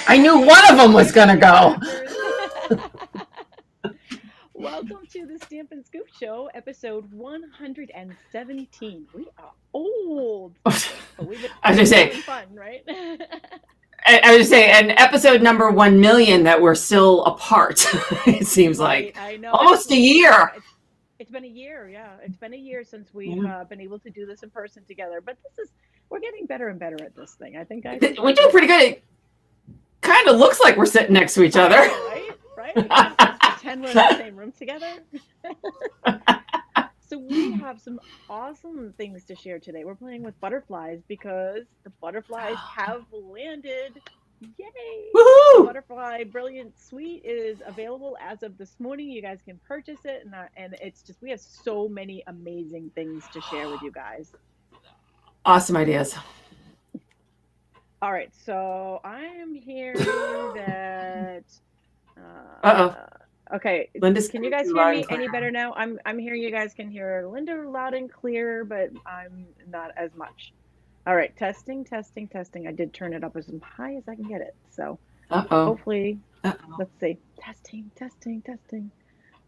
I knew one of them was going to go. Welcome to the Stampin Scoop Show, episode 117. We are old, but we've been having fun, right? I was just saying, and episode number 1 million that we're still apart. It seems like I know, almost a year. It's been a year, yeah. It's been a year since we've been able to do this in person together. But we're getting better and better at this thing. I think we do pretty good. It kind of looks like we're sitting next to each other, right? Pretend we're in the same room together. So we have some awesome things to share today. We're playing with butterflies because the butterflies have landed. Yay! Woohoo! The Butterfly Brilliance Suite is available as of this morning. You guys can purchase it, and it's just, we have so many amazing things to share with you guys. Awesome ideas. All right, so I am hearing that. Okay, Linda's, can you guys hear me any better now? I'm hearing you guys can hear Linda loud and clear, but I'm not as much. All right, testing. I did turn it up as high as I can get it. So hopefully, let's see. Testing.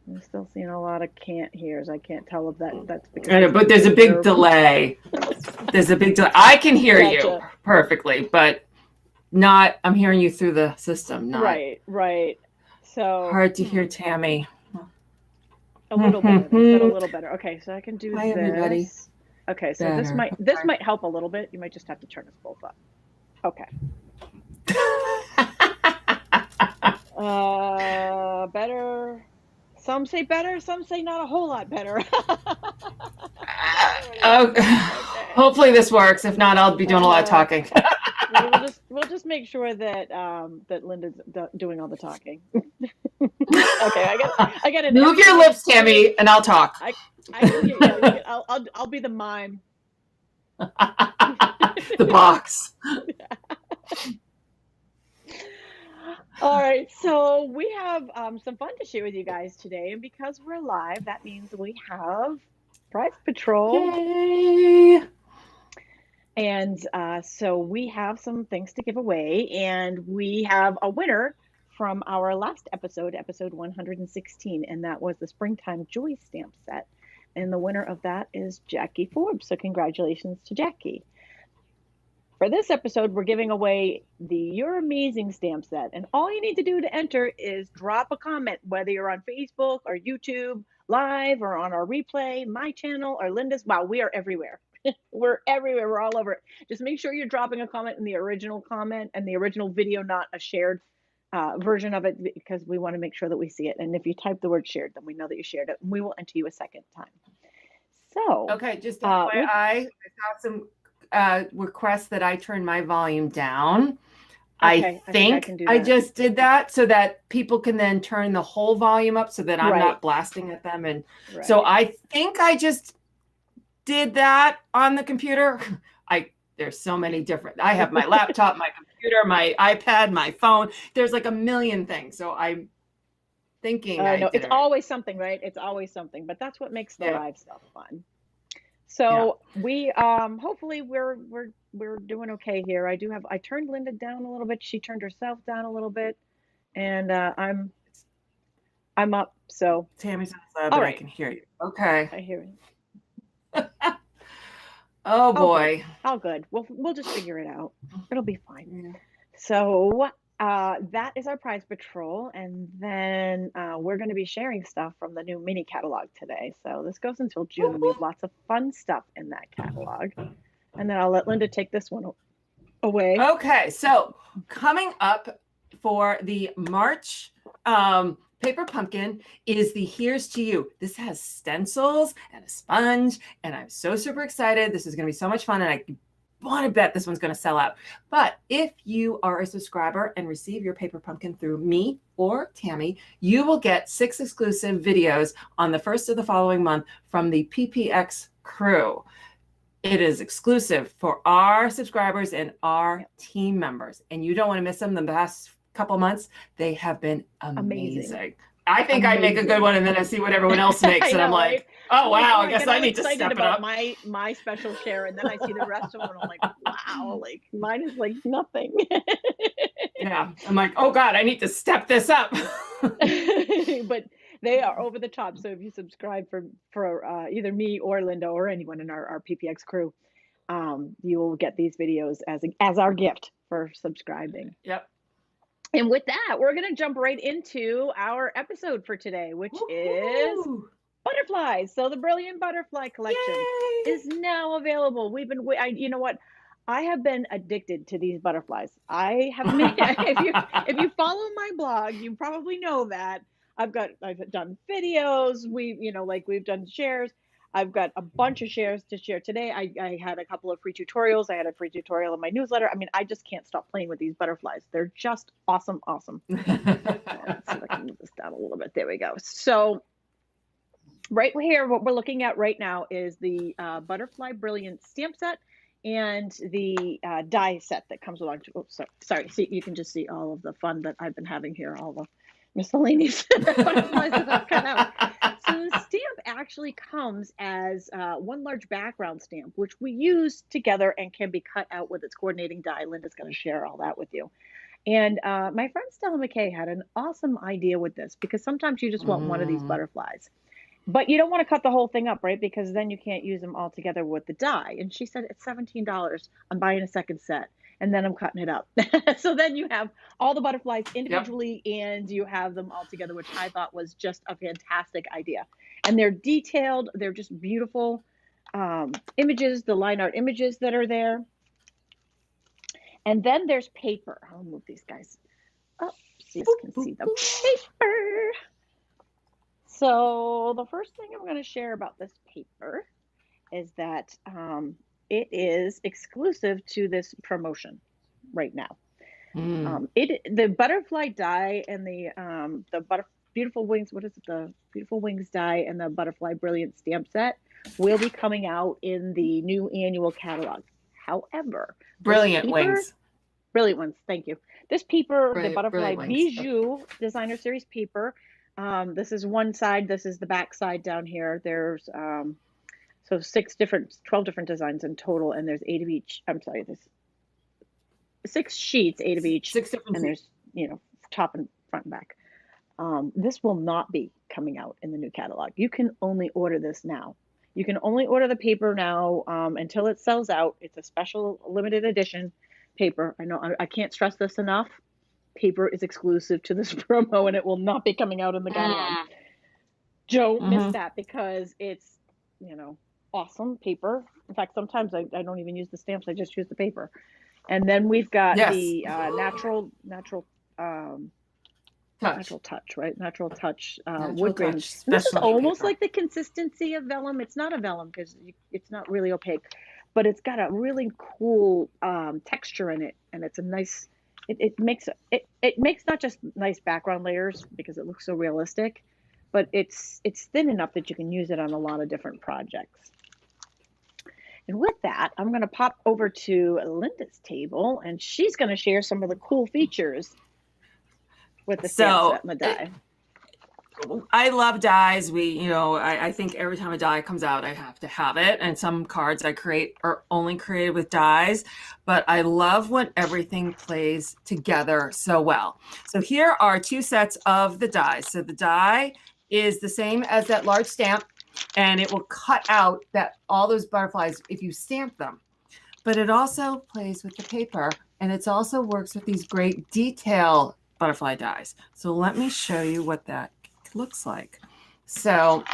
I'm still seeing a lot of can't hears. I can't tell if that's because. I know, but there's a big delay. I can hear you perfectly, but not. I'm hearing you through the system. Not Right. So hard to hear Tami. A little better. They said a little better. Okay, so I can do Hi, this. Everybody. Okay, so this might help a little bit. You might just have to turn us both up. Okay. Better. Some say better. Some say not a whole lot better. Okay. Hopefully this works. If not, I'll be doing a lot of talking. We'll just make sure that that Linda's doing all the talking. Okay, I got it. Move your lips, Tami, and I'll talk. I can hear you. I'll be the mime. The box. All right, so we have some fun to share with you guys today, and because we're live, that means we have Prize Patrol. Yay! And so we have some things to give away, and we have a winner from our last episode 116, and that was the Springtime Joy stamp set. And the winner of that is Jackie Forbes. So congratulations to Jackie. For this episode, we're giving away the You're Amazing stamp set. And all you need to do to enter is drop a comment, whether you're on Facebook or YouTube Live or on our replay, my channel or Linda's. Wow, we are everywhere. We're everywhere. We're all over it. Just make sure you're dropping a comment in the original comment and the original video, not a shared version of it, because we want to make sure that we see it. And if you type the word shared, then we know that you shared it, and we will enter you a second time. So okay, just FYI, I have some requests that I turn my volume down. Okay, I think I just did that so that people can then turn the whole volume up so that I'm not blasting at them. And so I think I just did that on the computer. There's so many different. I have my laptop, my computer, my iPad, my phone. There's like a million things. So I'm thinking it's always something, right? It's always something, but that's what makes the live stuff fun. So we hopefully we're doing okay here. I turned Linda down a little bit. She turned herself down a little bit, and I'm up. So Tami's on the lab, but I can hear you. Okay. I hear you. Oh boy. How good. We'll just figure it out. It'll be fine. Yeah. So that is our Prize Patrol, and then we're going to be sharing stuff from the new mini catalog today. So this goes until June, and we have lots of fun stuff in that catalog. And then I'll let Linda take this one away. Okay, so coming up for the March Paper Pumpkin is the Here's to You. This has stencils and a sponge, and I'm so super excited. This is going to be so much fun, and I want to bet this one's going to sell out. But if you are a subscriber and receive your Paper Pumpkin through me or Tami, you will get 6 exclusive videos on the first of the following month from the PPX crew. It is exclusive for our subscribers and our team members, and you don't want to miss them. The past couple months, they have been amazing. I think I make a good one, and then I see what everyone else makes, and I'm like, oh wow, I guess I need to step it up. My special share, and then I see the rest of them, and I'm like, wow, like mine is like nothing. Yeah. I'm like, oh God, I need to step this up. But they are over the top. So if you subscribe for either me or Linda or anyone in our PPX crew, you will get these videos as our gift for subscribing. Yep. And with that, we're going to jump right into our episode for today, which is Woo-hoo. butterflies. So the Brilliant Butterfly Collection Yay. is now available. You know what? I have been addicted to these butterflies. I have made, if you follow my blog, you probably know that I've done videos. We've done shares. I've got a bunch of shares to share today. I had a couple of free tutorials. I had a free tutorial in my newsletter. I mean, I just can't stop playing with these butterflies. They're just awesome, awesome. Let's see if I can move this down a little bit. There we go. So right here, what we're looking at right now is the Butterfly Brilliance stamp set and the die set that comes along. Sorry. See, you can just see all of the fun that I've been having here, all the miscellaneous butterflies that I've cut out. So the stamp actually comes as one large background stamp, which we use together and can be cut out with its coordinating die. Linda's going to share all that with you. And my friend Stella McKay had an awesome idea with this, because sometimes you just want one of these butterflies. But you don't want to cut the whole thing up, right? Because then you can't use them all together with the die. And she said, it's $17. I'm buying a second set, and then I'm cutting it up. So then you have all the butterflies individually, and you have them all together, which I thought was just a fantastic idea. And they're detailed. They're just beautiful images, the line art images that are there. And then there's paper. I'll move these guys up so you can see the paper. So the first thing I'm going to share about this paper is that it is exclusive to this promotion right now. The butterfly die and the beautiful wings. What is it? The beautiful wings die and the butterfly brilliant stamp set will be coming out in the new annual catalog. However, Brilliant wings. Brilliant ones. Thank you. This paper, the Butterfly wings. Bijou Designer Series paper. This is one side. This is the back side down here. There's 12 different designs in total, and there's 8 of each. I'm sorry, there's 6 sheets, 8 of each. 6 different. And there's top and front and back. This will not be coming out in the new catalog. You can only order this now. You can only order the paper now until it sells out. It's a special limited edition paper. I know I can't stress this enough. Paper is exclusive to this promo, and it will not be coming out in the catalog. Don't miss that, because it's awesome paper. In fact, sometimes I don't even use the stamps. I just use the paper. And then we've got the natural touch, right? Natural touch wood grain. This is almost like the consistency of vellum. It's not a vellum because it's not really opaque, but it's got a really cool texture in it, and it's a nice. It makes not just nice background layers because it looks so realistic, but it's thin enough that you can use it on a lot of different projects. And with that, I'm going to pop over to Linda's table, and she's going to share some of the cool features with the stamp set and the die. I love dies. I think every time a die comes out, I have to have it. And some cards I create are only created with dies, but I love when everything plays together so well. So here are 2 sets of the dies. So the die is the same as that large stamp, and it will cut out all those butterflies if you stamp them. But it also plays with the paper, and it also works with these great detail butterfly dies. So let me show you what that looks like. So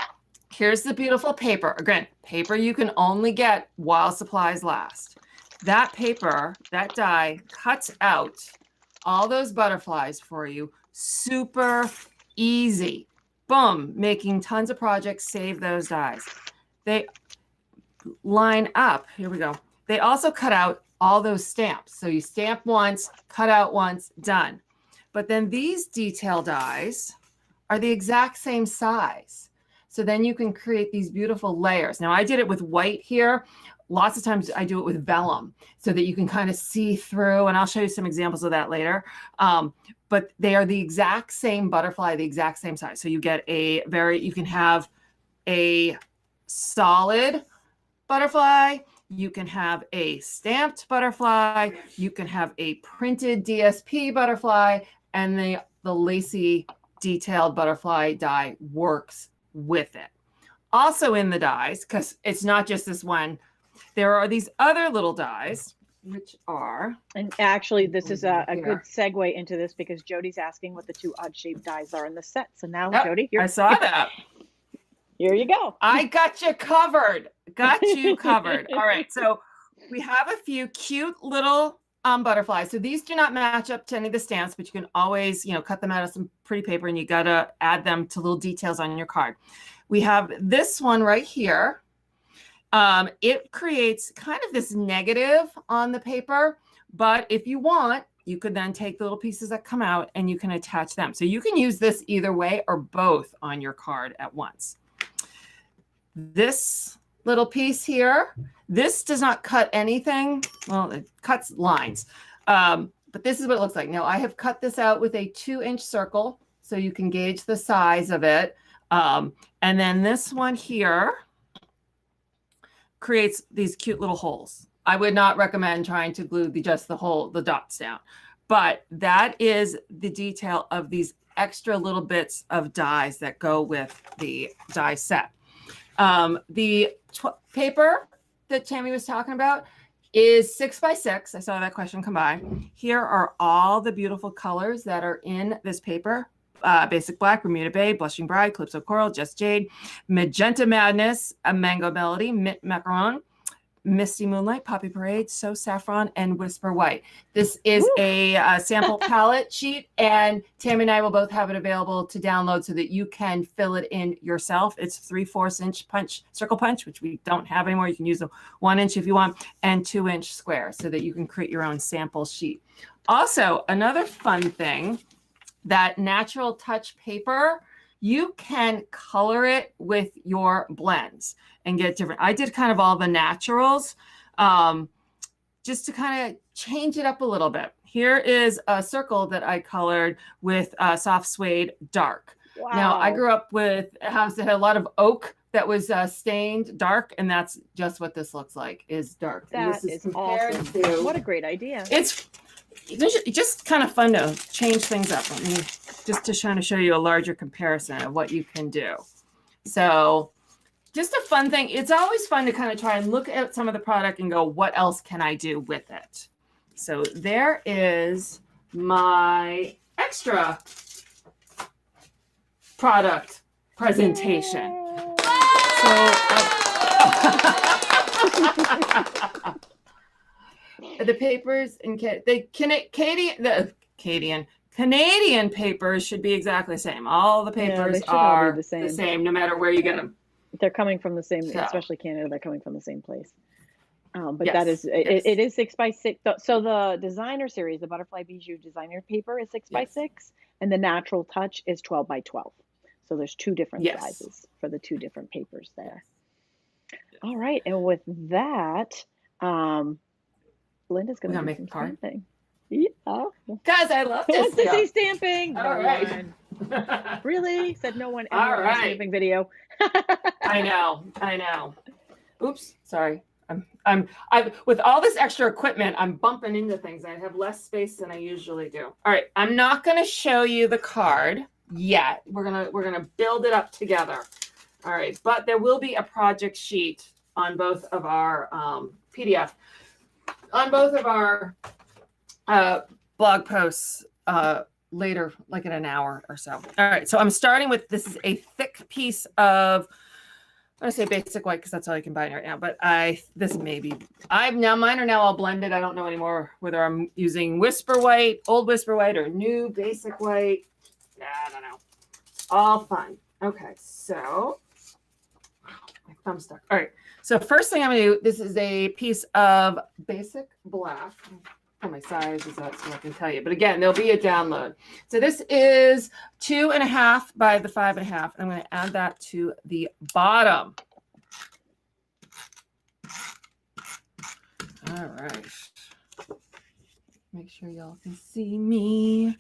here's the beautiful paper. Again, paper you can only get while supplies last. That paper, that die, cuts out all those butterflies for you. Super easy. Boom, making tons of projects, save those dies. They line up. Here we go. They also cut out all those stamps. So you stamp once, cut out once, done. But then these detail dies are the exact same size. So then you can create these beautiful layers. Now I did it with white here. Lots of times I do it with vellum so that you can kind of see through, and I'll show you some examples of that later. But they are the exact same butterfly, the exact same size. So you get you can have a solid butterfly. You can have a stamped butterfly. You can have a printed DSP butterfly, and the lacy detailed butterfly die works with it. Also in the dies, because it's not just this one, there are these other little dies, which are... And actually, this is a good segue into this because Jody's asking what the 2 odd-shaped dies are in the set. So now, Jody, I saw that. Here you go. I got you covered. Got you covered. All right. So we have a few cute little butterflies. So these do not match up to any of the stamps, but you can always, cut them out of some pretty paper, and you got to add them to little details on your card. We have this one right here. It creates kind of this negative on the paper, but if you want, you could then take the little pieces that come out and you can attach them. So you can use this either way or both on your card at once. This little piece here, this does not cut anything. Well, it cuts lines, but this is what it looks like. Now I have cut this out with a 2-inch circle so you can gauge the size of it. And then this one here creates these cute little holes. I would not recommend trying to glue the dots down, but that is the detail of these extra little bits of dies that go with the die set. The paper that Tami was talking about is 6 by 6. I saw that question come by. Here are all the beautiful colors that are in this paper. Basic Black, Bermuda Bay, Blushing Bride, Calypso Coral, Just Jade, Magenta Madness, a Mango Melody, Mint Macaron, Misty Moonlight, Poppy Parade, So Saffron, and Whisper White. This is a sample palette sheet, and Tami and I will both have it available to download so that you can fill it in yourself. It's 3/4 inch circle punch, which we don't have anymore. You can use a 1 inch if you want, and 2-inch square so that you can create your own sample sheet. Also, another fun thing, that natural touch paper, you can color it with your blends and get different. I did kind of all the naturals just to kind of change it up a little bit. Here is a circle that I colored with soft suede dark. Wow. Now I grew up with a house that had a lot of oak that was stained dark, and that's just what this looks like, is dark. That is awesome. What a great idea. It's just kind of fun to change things up. Let me just to try to show you a larger comparison of what you can do. So just a fun thing. It's always fun to kind of try and look at some of the product and go, what else can I do with it? So there is my extra product presentation. So the papers and the Canadian papers should be exactly the same. All the papers are the same no matter where you get them. They're coming from the same, especially Canada, they're coming from the same place. But that is, it is 6 by 6. So the designer series, the Butterfly Bijou designer paper is 6 by 6, and the natural touch is 12 by 12. So there's 2 different sizes for the 2 different papers there. All right. And with that, Linda's going to make some stamping. Yeah. Guys, I love this. Wants to see stamping. All right. Really? Said no one ever in a stamping video. I know. Oops. Sorry. I'm with all this extra equipment, I'm bumping into things. I have less space than I usually do. All right. I'm not going to show you the card yet. We're gonna build it up together. All right. But there will be a project sheet on both of our PDF. On both of our blog posts later, like in an hour or so. All right, so I'm starting with, this is a thick piece of, I'm gonna say basic white because that's all I can buy right now, but mine are now all blended. I don't know anymore whether I'm using Whisper White, old Whisper White, or new basic white. I don't know. All fun. Okay, so my thumb stuck. All right. So first thing I'm going to do, this is a piece of basic black. Put my sizes up so I can tell you. But again, there'll be a download. So this is 2.5 by the 5.5. I'm going to add that to the bottom. All right. Make sure y'all can see me.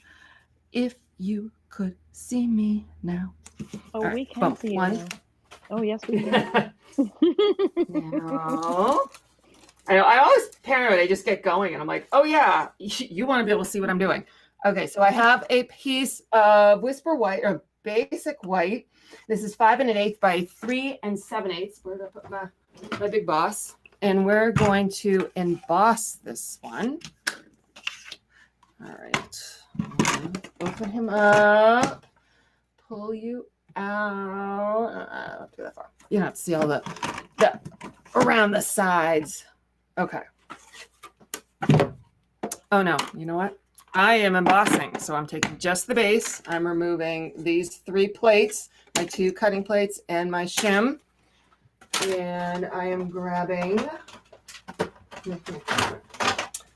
If you could see me now. Oh, right, we can see you now. Oh, yes, we can. Now, I always paranoid. I just get going and I'm like, oh yeah, you want to be able to see what I'm doing. Okay, so I have a piece of Whisper White or Basic White. This is 5 1/8 by 3 7/8. Where did I put my big boss? And we're going to emboss this one. All right. Open him up. Pull you out. Not that far. You don't have to see all the around the sides. Okay. Oh no, you know what? I am embossing. So I'm taking just the base. I'm removing these 3 plates, my 2 cutting plates and my shim. And I am grabbing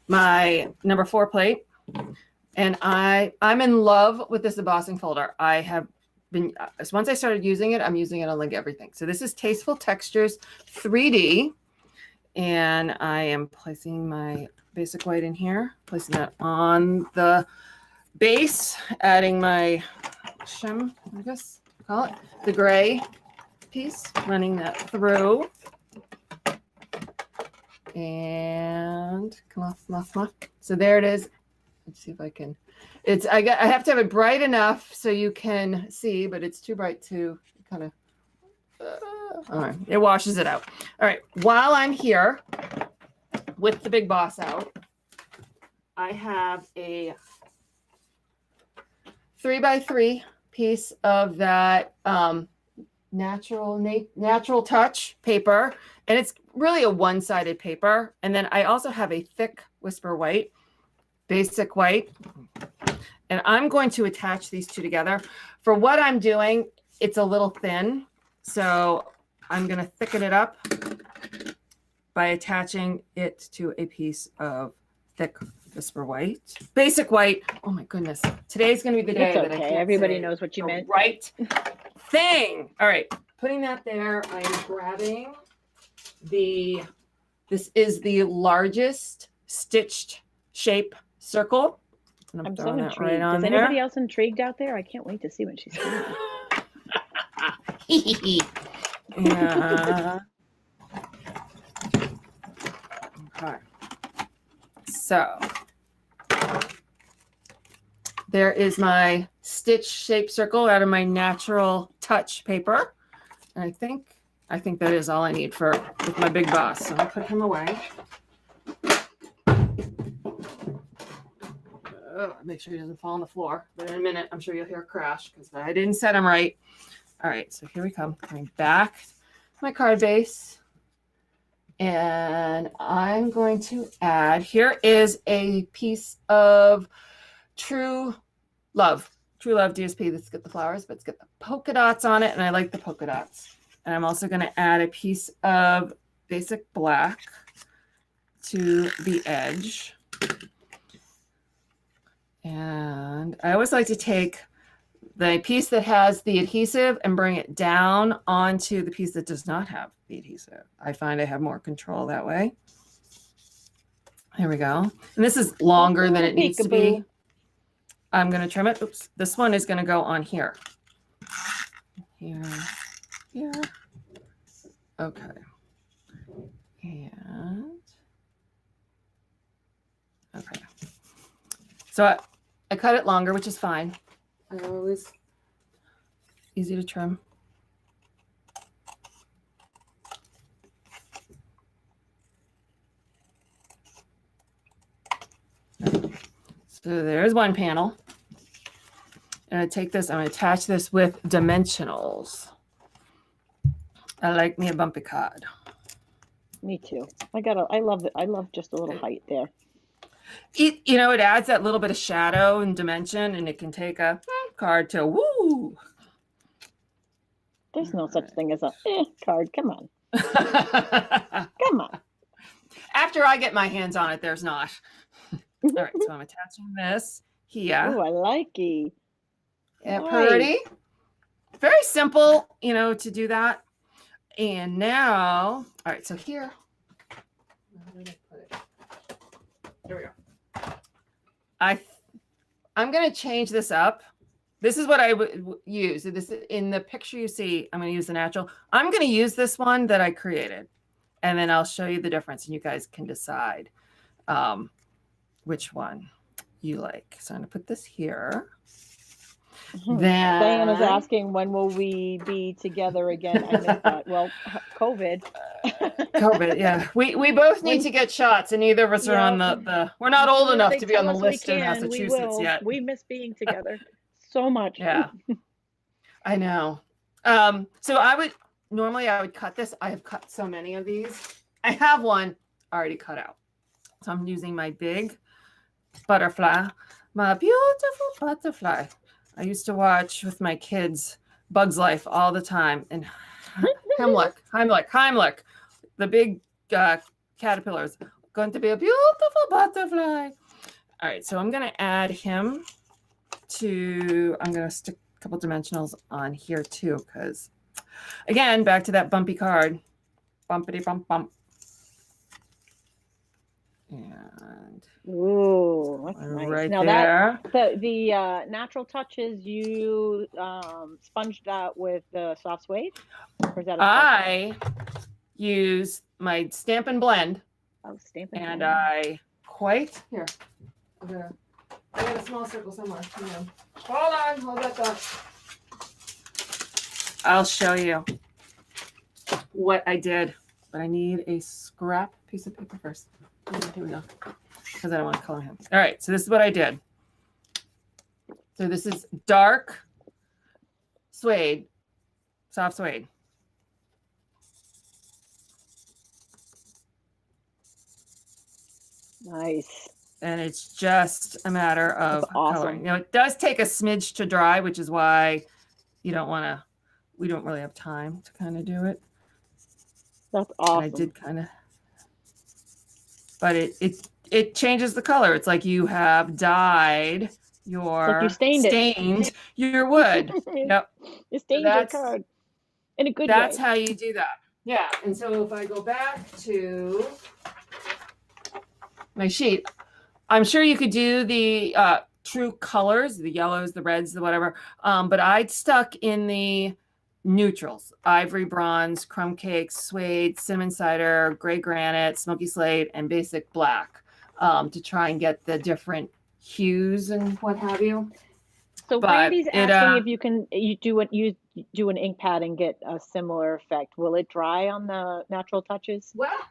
my number 4 plate. And I'm in love with this embossing folder. I have been, once I started using it, I'm using it on like everything. So this is Tasteful Textures 3D. And I am placing my Basic White in here, placing that on the base, adding my shim, I guess call it, the gray piece, running that through. And come off. So there it is. Let's see if I can. I have to have it bright enough so you can see, but it's too bright to kind of. All right, it washes it out. All right, while I'm here with the big boss out, I have a 3 by 3 piece of that natural touch paper, and it's really a one-sided paper. And then I also have a thick Whisper White, Basic White, and I'm going to attach these 2 together. For what I'm doing, it's a little thin, so I'm going to thicken it up by attaching it to a piece of thick Whisper White. Basic White. Oh my goodness. Today's going to be the day that I can't Everybody say knows what you meant. Right thing. All right. Putting that there, I'm grabbing this is the largest stitched shape circle. And I'm so throwing that intrigued. right on Is there. anybody else intrigued out there? I can't wait to see what she's doing. Yeah. Okay. So there is my stitch shape circle out of my natural touch paper. And I think that is all I need with my big boss. So I'll put him away. Make sure he doesn't fall on the floor. But in a minute, I'm sure you'll hear a crash because I didn't set him right. All right, so here we come. Coming back to my card base. And I'm going to add, here is a piece of True Love DSP that's got the flowers, but it's got the polka dots on it, and I like the polka dots. And I'm also going to add a piece of Basic Black to the edge. And I always like to take the piece that has the adhesive and bring it down onto the piece that does not have the adhesive. I find I have more control that way. There we go. And this is longer than it needs to be. I'm going to trim it. Oops. This one is going to go on here. Here. Okay. And okay. So I cut it longer, which is fine. I always easy to trim. So there's one panel. And I take this, I'm going to attach this with dimensionals. I like me a bumpy card. Me too. I love it. I love just a little height there. It adds that little bit of shadow and dimension, and it can take a card to woo. There's no such thing as a card. Come on. Come on. After I get my hands on it, there's not. All right, so I'm attaching this here. Oh, I like it. Yeah, pretty. Very simple, to do that. And now, all right, so here. Where did I put it? There we go. I'm going to change this up. This is what I would use. This in the picture you see, I'm going to use the natural. I'm going to use this one that I created. and then I'll show you the difference, and you guys can decide which one you like. So I'm going to put this here. Then Diana's asking, when will we be together again? I missed that. Well, COVID. COVID, yeah. We both need to get shots, and neither of us are on the we're not old enough to be on the list in Massachusetts yet. We miss being together so much. Yeah. I know. So I would cut this. I have cut so many of these. I have one already cut out. So I'm using my big butterfly, my beautiful butterfly. I used to watch with my kids Bug's Life all the time, and Heimlich, the big caterpillars, going to be a beautiful butterfly. All right, so I'm going to add him to, I'm going to stick a couple dimensionals on here too, because again, back to that bumpy card, bumpity bump bump. And ooh, that's nice. Right now there. That the natural touches, you sponged that with the soft suede, or is that I use my Stampin' Blend. Oh, Stampin' and Blend. I got a small circle somewhere. Hold that thought. I'll show you what I did, but I need a scrap piece of paper first. Here we go, because I don't want to color him. All right, so this is what I did. So this is dark suede, soft suede. Nice. And it's just a matter of coloring. Now it does take a smidge to dry, which is why we don't really have time to kind of do it. That's awesome. And I did kind of, but it changes the color. It's like you have dyed your, like you stained your wood. Yep. You stained your card in a good way. That's how you do that. Yeah. And so if I go back to my sheet, I'm sure you could do the true colors, the yellows, the reds, the whatever. But I'd stuck in the neutrals: ivory, bronze, crumb cake, suede, cinnamon cider, gray granite, smoky slate, and basic black, to try and get the different hues and what have you. So Brandy's asking if you do an ink pad and get a similar effect. Will it dry on the natural touches? Well,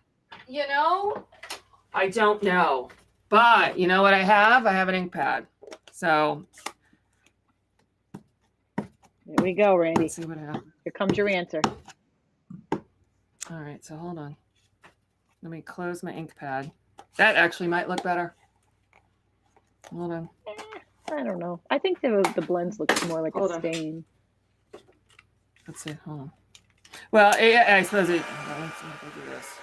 I don't know. But you know what I have? I have an ink pad. So there we go, Randy. Let's see what happens. Here comes your answer. All right, so hold on. Let me close my ink pad. That actually might look better. Hold on. I don't know. I think the blends look more like a stain. Let's see. Hold on. Well, I suppose it. Let's see if I do this.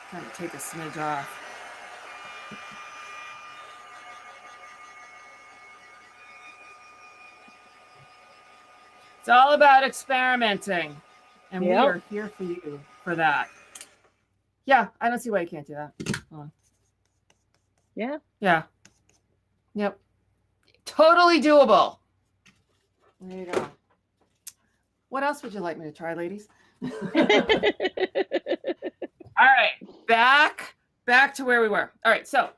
Kind of take a smidge off. It's all about experimenting, and we are here for you for that. Yeah, I don't see why you can't do that. Hold on. Yeah. Yeah. Yep. Totally doable. There you go. What else would you like me to try, ladies? All right, back to where we were. All right, so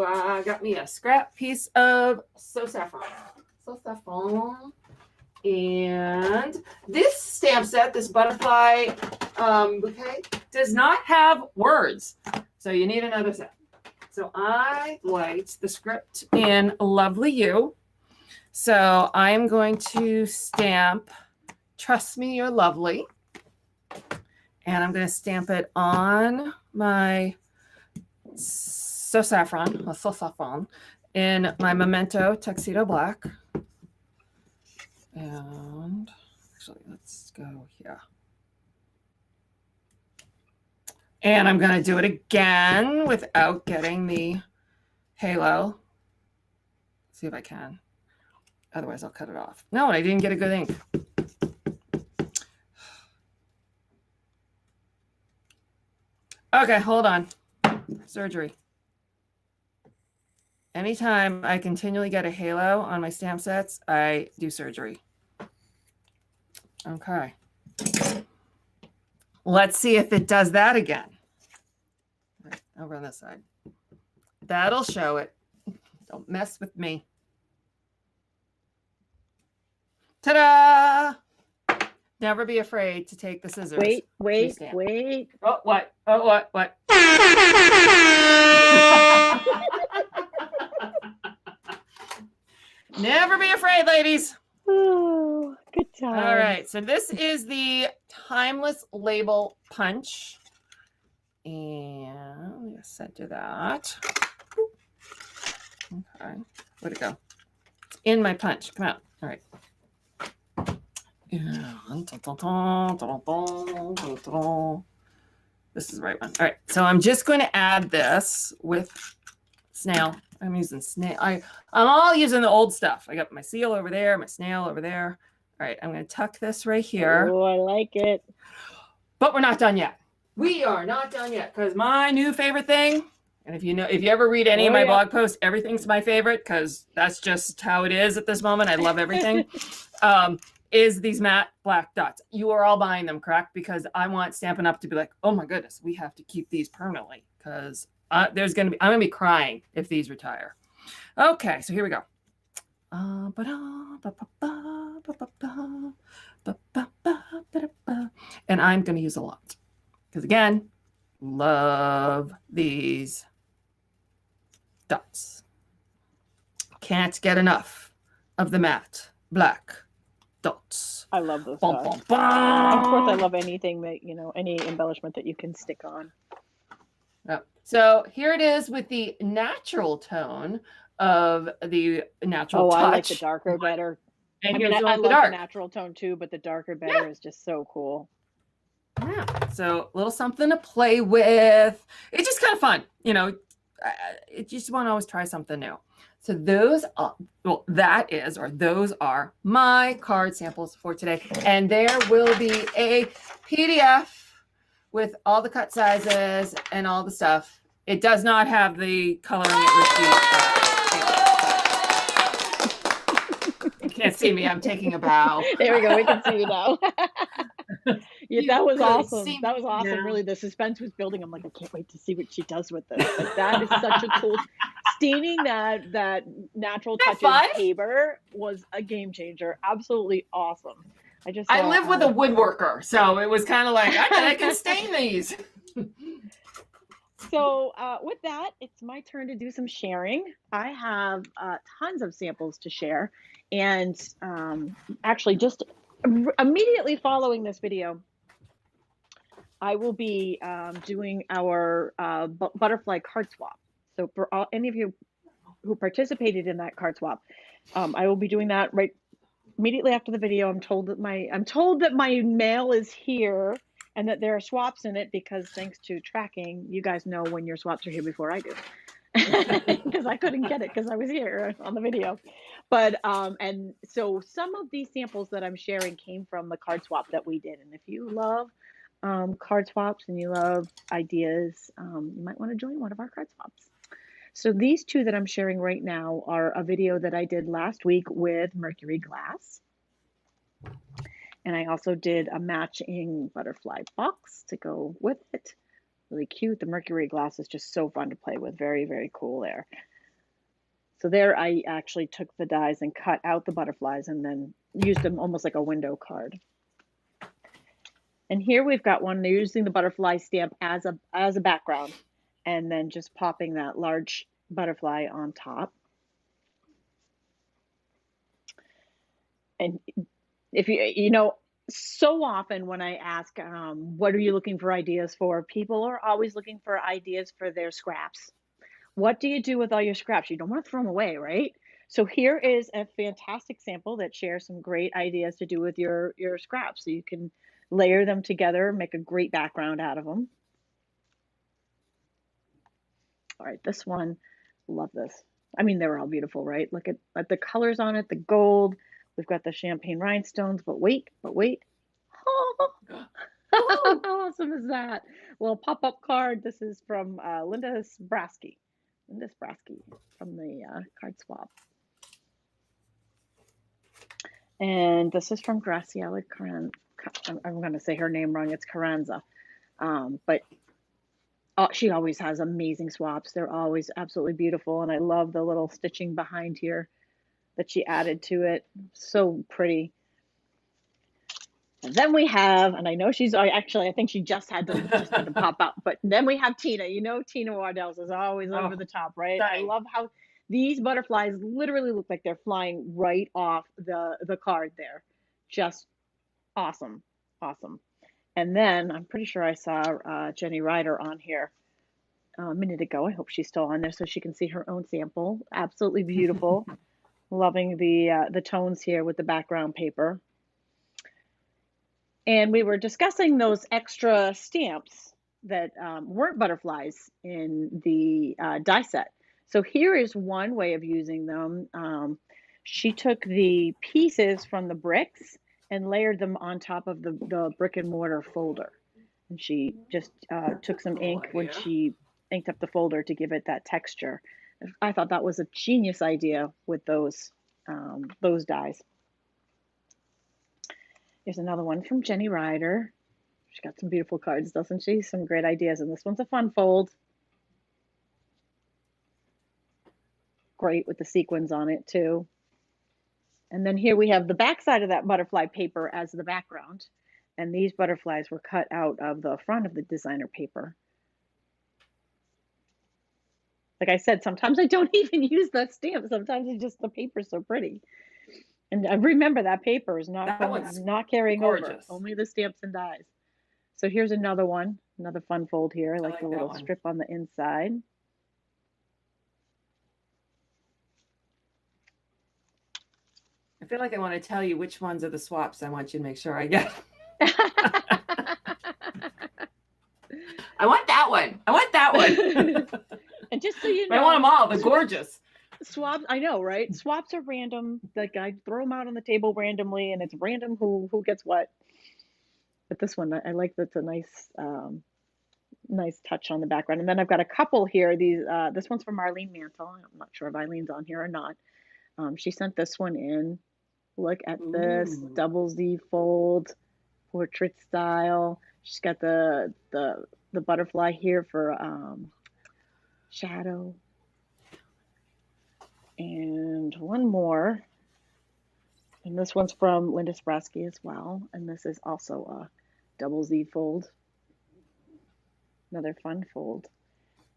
I got me a scrap piece of saffron. And this stamp set, this butterfly bouquet, does not have words, so you need another set. So I liked the script in Lovely You, so I'm going to stamp Trust Me, You're Lovely, and I'm going to stamp it on my saffron in my Memento Tuxedo Black. And actually, let's go here. And I'm going to do it again without getting the halo. See if I can. Otherwise, I'll cut it off. No, I didn't get a good ink. Okay, hold on. Surgery. Anytime I continually get a halo on my stamp sets, I do surgery. Okay. Let's see if it does that again. All right, over on this side. That'll show it. Don't mess with me. Ta-da! Never be afraid to take the scissors. Wait. Oh, what? Oh, what? Never be afraid, ladies. Oh, good time. All right, so this is the Timeless Label Punch. And I'm going to center that. Okay, where'd it go? It's in my punch. Come out. All right. This is the right one. All right, so I'm just going to add this with snail. I'm using snail. I'm all using the old stuff. I got my seal over there, my snail over there. All right, I'm going to tuck this right here. Oh, I like it. But we're not done yet. We are not done yet because my new favorite thing, and if you ever read any of my blog posts, everything's my favorite because that's just how it is at this moment. I love everything. Is these matte black dots. You are all buying them, correct? Because I want Stampin' Up to be like, oh my goodness, we have to keep these permanently because I'm gonna be crying if these retire. Okay, so here we go. And I'm gonna use a lot because again, love these dots. Can't get enough of the matte black dots. I love those Bum, dots. bum, bum. Of course, I love anything that, any embellishment that you can stick on. Yep. So here it is with the natural tone of the natural touch. I like the darker better. And I love the natural tone too, but the darker better is just so cool. Yeah. So a little something to play with. It's just kind of fun. You just want to always try something new. So those are my card samples for today. And there will be a PDF with all the cut sizes and all the stuff. It does not have the coloring it with the you can't see me. I'm taking a bow. There we go. We can see you now. Yeah, that was awesome. That was awesome. Yeah. Really, the suspense was building. I'm like, I can't wait to see what she does with this. Like, that is such a cool. Staining that natural touch paper was a game changer. Absolutely awesome. I live with a woodworker, so it was kind of like I can stain these. So with that, it's my turn to do some sharing. I have tons of samples to share, and actually just immediately following this video, I will be doing our butterfly card swap. So for any of you who participated in that card swap, I will be doing that right immediately after the video. I'm told that my mail is here and that there are swaps in it because thanks to tracking, you guys know when your swaps are here before I do. Because I couldn't get it because I was here on the video. But and so some of these samples that I'm sharing came from the card swap that we did. And if you love card swaps and you love ideas, you might want to join one of our card swaps. So these two that I'm sharing right now are a video that I did last week with Mercury Glass. And I also did a matching butterfly box to go with it. Really cute. The Mercury Glass is just so fun to play with. Very, very cool there. So there I actually took the dies and cut out the butterflies and then used them almost like a window card. And here we've got one using the butterfly stamp as a background and then just popping that large butterfly on top. And if so often when I ask, what are you looking for ideas for? People are always looking for ideas for their scraps. What do you do with all your scraps? You don't want to throw them away, right? So here is a fantastic sample that shares some great ideas to do with your scraps. So you can layer them together, make a great background out of them. All right, this one, love this. I mean, they're all beautiful, right? Look at the colors on it, the gold. We've got the champagne rhinestones, but wait. Oh, how awesome is that? Well, pop-up card. This is from Linda Sprasky from the card swap. And this is from Graciela Carranza. I'm going to say her name wrong. It's Carranza. But she always has amazing swaps. They're always absolutely beautiful. And I love the little stitching behind here that she added to it. So pretty. And then we have, and I know I think she just had to pop out, but then we have Tina. You know, Tina Wardell's is always over the top, right? I love how these butterflies literally look like they're flying right off the card there. Just awesome. Awesome. And then I'm pretty sure I saw Jenny Ryder on here a minute ago. I hope she's still on there so she can see her own sample. Absolutely beautiful. Loving the tones here with the background paper. And we were discussing those extra stamps that weren't butterflies in the die set. So here is one way of using them. She took the pieces from the bricks and layered them on top of the brick and mortar folder. And she just took some ink when she inked up the folder to give it that texture. I thought that was a genius idea with those dies. Here's another one from Jenny Ryder. She's got some beautiful cards, doesn't she? Some great ideas. And this one's a fun fold. Great with the sequins on it too. And then here we have the back side of that butterfly paper as the background. And these butterflies were cut out of the front of the designer paper. Like I said, sometimes I don't even use that stamp. Sometimes it's just the paper's so pretty. And I remember that paper is not carrying over, only the stamps and dies. So here's another one, another fun fold here. I like the little strip on the inside. I feel like I want to tell you which ones are the swaps I want you to make sure I get. I want that one. I want that one. And just so you know, I want them all. They're gorgeous. Swaps, I know, right? Swaps are random. Like I throw them out on the table randomly, and it's random who gets what. But this one, I like that's a nice touch on the background. And then I've got a couple here. This one's from Marlene Mantle. I'm not sure if Eileen's on here or not. She sent this one in. Look at this double Z fold, portrait style. She's got the butterfly here for shadow. And one more. And this one's from Linda Sprasky as well. And this is also a double Z fold. Another fun fold.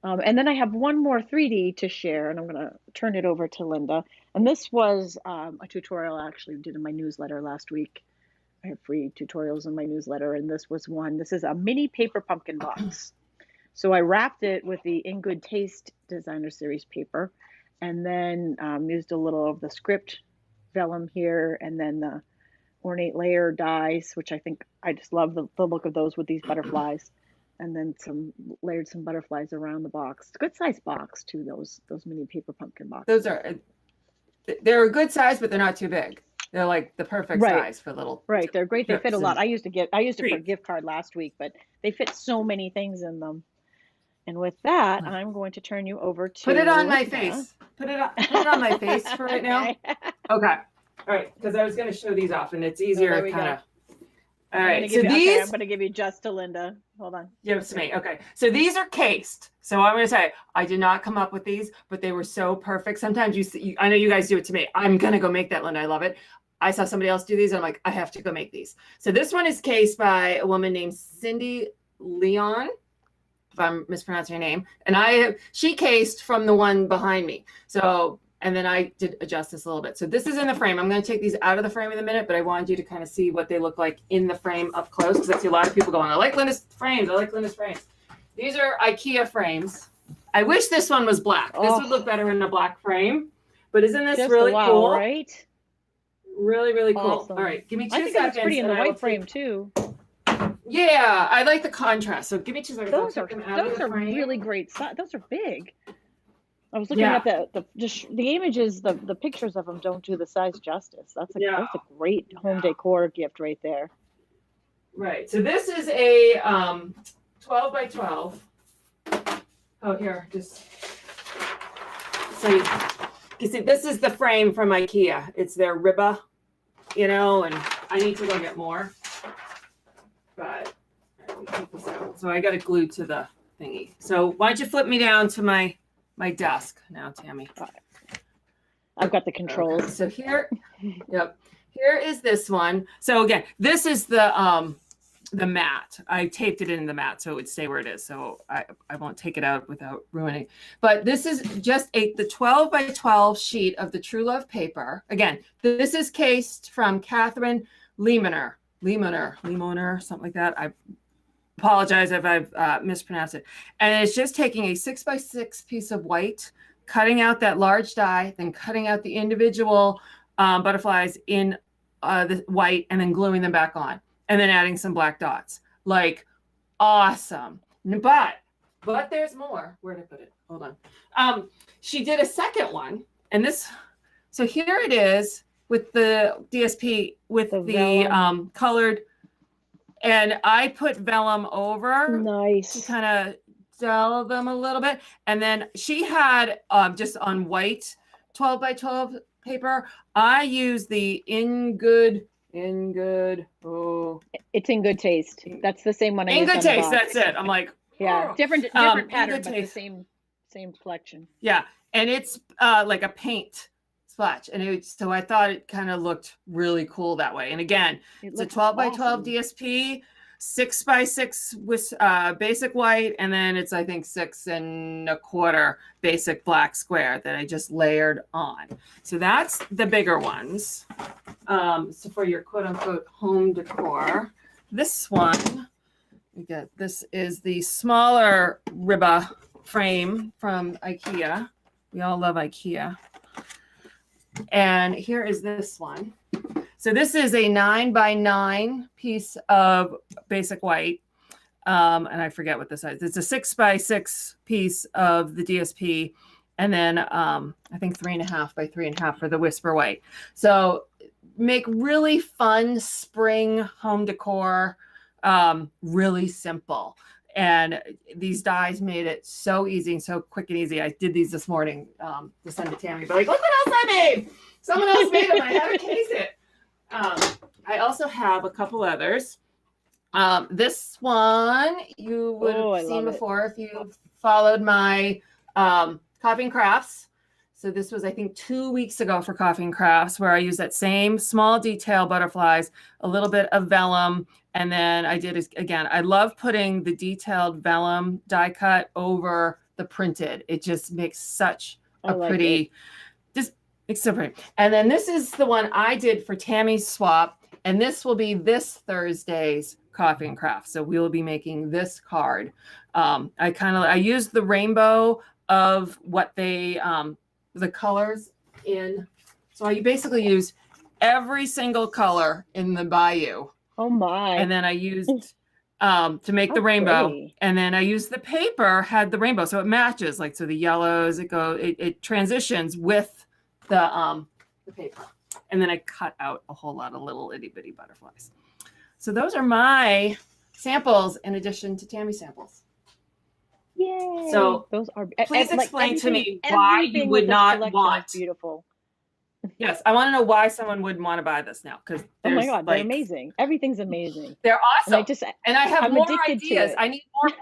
And then I have one more 3D to share, and I'm going to turn it over to Linda. And this was a tutorial I actually did in my newsletter last week. I have free tutorials in my newsletter, and this was one. This is a mini paper pumpkin box. So I wrapped it with the In Good Taste Designer Series paper, and then used a little of the script vellum here, and then the ornate layer dies, which I think I just love the look of those with these butterflies. And then layered some butterflies around the box. It's a good size box too, those mini paper pumpkin boxes. They're a good size, but they're not too big. They're like the perfect size for little. Right, they're great. They fit a lot. I used it for a gift card last week, but they fit so many things in them. And with that, I'm going to turn you over to Put it on my face. Put it on my face for right now. Okay. All right, because I was going to show these off, and it's easier kind of. All right, so these I'm going to give you just to Linda. Hold on. Yeah, it's me. Okay, so these are cased. So I'm going to say I did not come up with these, but they were so perfect. Sometimes I know you guys do it to me. I'm going to go make that, Linda. I love it. I saw somebody else do these, and I'm like, I have to go make these. So this one is cased by a woman named Cindy Leon, if I'm mispronouncing her name, and she cased from the one behind me. So. And then I did adjust this a little bit. So this is in the frame. I'm going to take these out of the frame in a minute, but I wanted you to kind of see what they look like in the frame up close, because I see a lot of people going, I like Linda's frames. I like Linda's frames. These are IKEA frames. I wish this one was black. This would look better in a black frame. But isn't this really cool? Right? Really, really cool. Awesome. All right, give me 2 seconds. I think it's pretty in the white frame too. Yeah, I like the contrast. So give me 2 seconds. Those are really great. Those are big. I was looking at the images, the pictures of them don't do the size justice. That's a great home decor gift right there. Right. So this is a 12 by 12. Oh, here, just so you see, this is the frame from IKEA. It's their Ribba, and I need to go get more. But take this out. So I got it glued to the thingy. So why don't you flip me down to my desk now, Tami? I've got the controls. Okay. So here, yep. Here is this one. So again, this is the mat. I taped it in the mat so it would stay where it is. So I won't take it out without ruining. But this is just the 12 by 12 sheet of the True Love paper. Again, this is cased from Catherine Lemoner, something like that. I apologize if I've mispronounced it. And it's just taking a 6x6 piece of white, cutting out that large die, then cutting out the individual butterflies in the white, and then gluing them back on, and then adding some black dots. Like, awesome. But there's more. Where did I put it? Hold on. She did a second one, and this. So here it is with the DSP with the colored, and I put vellum over. Nice. To kind of dull them a little bit, and then she had just on white 12 by 12 paper. I use the in good. Oh, it's in good taste. That's the same one. In good taste. That's it. I'm like, yeah, different pattern, but the same collection. Yeah, and it's like a paint splash, and so I thought it kind of looked really cool that way. And again, it's a 12 by 12 DSP, 6 by 6 with basic white, and then it's I think 6 1/4 basic black square that I just layered on. So that's the bigger ones. So for your quote unquote home decor, this one, this is the smaller Ribba frame from IKEA. We all love IKEA. And here is this one. So this is a 9 by 9 piece of basic white. And I forget what the size. It's a 6 by 6 piece of the DSP. And then I think 3.5 by 3.5 for the Whisper White. So make really fun spring home decor, really simple. And these dies made it so easy and so quick and easy. I did these this morning to send to Tami, but like, look what else I made. Someone else made them. I had to case it. I also have a couple others. This one you would have seen before if you followed my Coffee and Crafts. So this was, I think, 2 weeks ago for Coffee and Crafts, where I used that same small detail butterflies, a little bit of vellum, and then I did again. I love putting the detailed vellum die cut over the printed. It just makes such a pretty. It's so pretty. And then this is the one I did for Tami's swap, and this will be this Thursday's Coffee and Crafts. So we will be making this card. I used the rainbow of what they the colors in. So I basically used every single color in the Bayou. Oh my. And then I used to make the rainbow. Pretty. And then I used the paper, had the rainbow. So it matches, like, so the yellows, it transitions with the paper. And then I cut out a whole lot of little itty bitty butterflies. So those are my samples in addition to Tami's samples. Yay! So those are. Please explain to me why you would not want. Beautiful. Yes, I want to know why someone would want to buy this now, because oh my god, they're amazing. Everything's amazing. They're awesome. And I have more ideas. I need more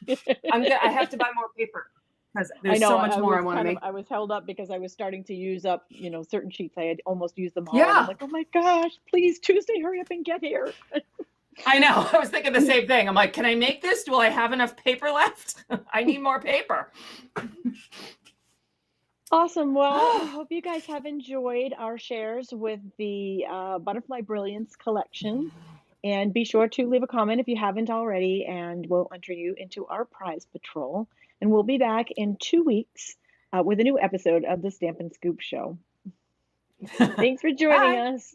paper. I have to buy more paper because there's so much more I want to make. I was held up because I was starting to use up, certain sheets. I had almost used them all. Yeah. And I'm like, oh my gosh, please Tuesday, hurry up and get here. I know. I was thinking the same thing. I'm like, can I make this? Do I have enough paper left? I need more paper. Awesome. Well, I hope you guys have enjoyed our shares with the Butterfly Brilliance collection. And be sure to leave a comment if you haven't already, and we'll enter you into our prize patrol. And we'll be back in 2 weeks with a new episode of the Stampin Scoop Show. Thanks for joining us.